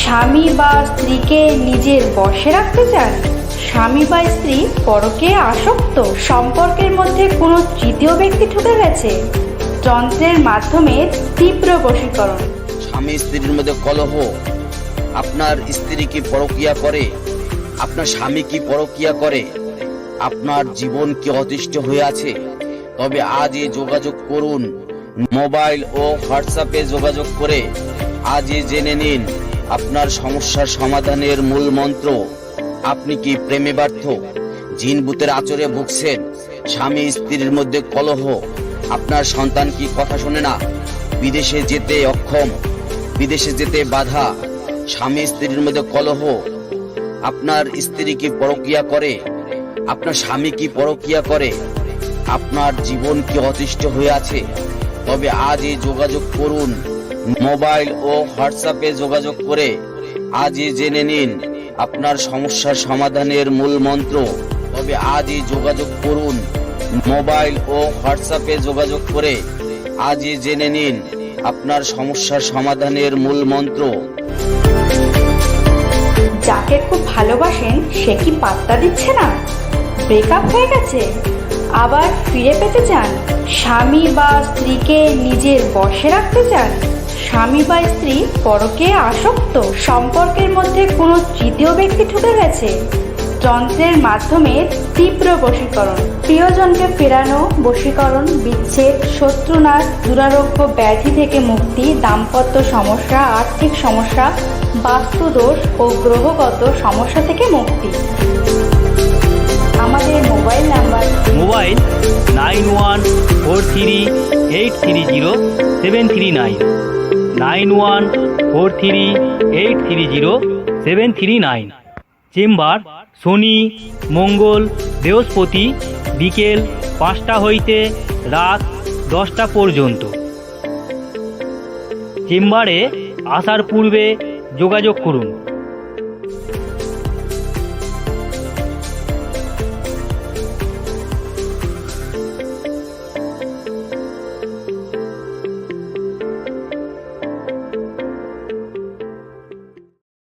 স্বামী বা স্ত্রীকে নিজের বশে রাখতে চান? স্বামী বা স্ত্রী পরকীয়ায় আসক্ত? সম্পর্কের মধ্যে কোনো তৃতীয় ব্যক্তি ঢুকে গেছে? যন্ত্রের মাধ্যমে তীব্র বশীকরণ। স্বামী স্ত্রীর মধ্যে কলহ, আপনার স্ত্রী কি পরকীয়া করে, আপনার স্বামী কি পরকীয়া করে, আপনার জীবন কি অতিষ্ঠ হয়ে আছে? তবে আজই যোগাযোগ করুন। মোবাইল ও হোয়াটসঅ্যাপে যোগাযোগ করে আজই জেনে নিন আপনার সমস্যার সমাধানের মূল মন্ত্র। আপনি কি প্রেমে ব্যর্থ, জিন ভূতের আচরে ভুগছেন, স্বামী স্ত্রীর মধ্যে কলহ, আপনার সন্তান কি কথা শোনে না, বিদেশে যেতে অক্ষম, বিদেশে যেতে বাধা, স্বামী স্ত্রীর মধ্যে কলহ, আপনার স্ত্রী কি পরকীয়া করে, আপনার স্বামী কি পরকীয়া করে, আপনার জীবন কি অতিষ্ঠ হয়ে আছে? তবে আজই যোগাযোগ করুন। মোবাইল ও হোয়াটসঅ্যাপে যোগাযোগ করে আজই জেনে নিন আপনার সমস্যার সমাধানের মূল মন্ত্র। তবে আজই যোগাযোগ করুন। মোবাইল ও হোয়াটসঅ্যাপে যোগাযোগ করে আজই জেনে নিন আপনার সমস্যার সমাধানের মূল মন্ত্র। যাকে খুব ভালোবাসেন সে কি পাত্তা দিচ্ছে না? ব্রেকআপ হয়ে গেছে, আবার ফিরে পেতে চান? স্বামী বা স্ত্রীকে নিজের বশে রাখতে চান? স্বামী বা স্ত্রী পরকীয়ায় আসক্ত? সম্পর্কের মধ্যে কোনো তৃতীয় ব্যক্তি ঢুকে গেছে? যন্ত্রের মাধ্যমে তীব্র বশীকরণ। প্রিয়জনকে ফেরানো, বশীকরণ, বিচ্ছেদ, শত্রুনাশ, দুরারোগ্য ব্যাধি থেকে মুক্তি, দাম্পত্য সমস্যা, আর্থিক সমস্যা, বাস্তুদোষ ও গ্রহগত সমস্যা থেকে মুক্তি। আমাদের মোবাইল নাম্বার মোবাইল 9143830739 9143830739। চেম্বার শনি, মঙ্গল, বৃহস্পতি বিকেল 5টা হইতে রাত 10টা পর্যন্ত। চেম্বারে আসার পূর্বে যোগাযোগ করুন।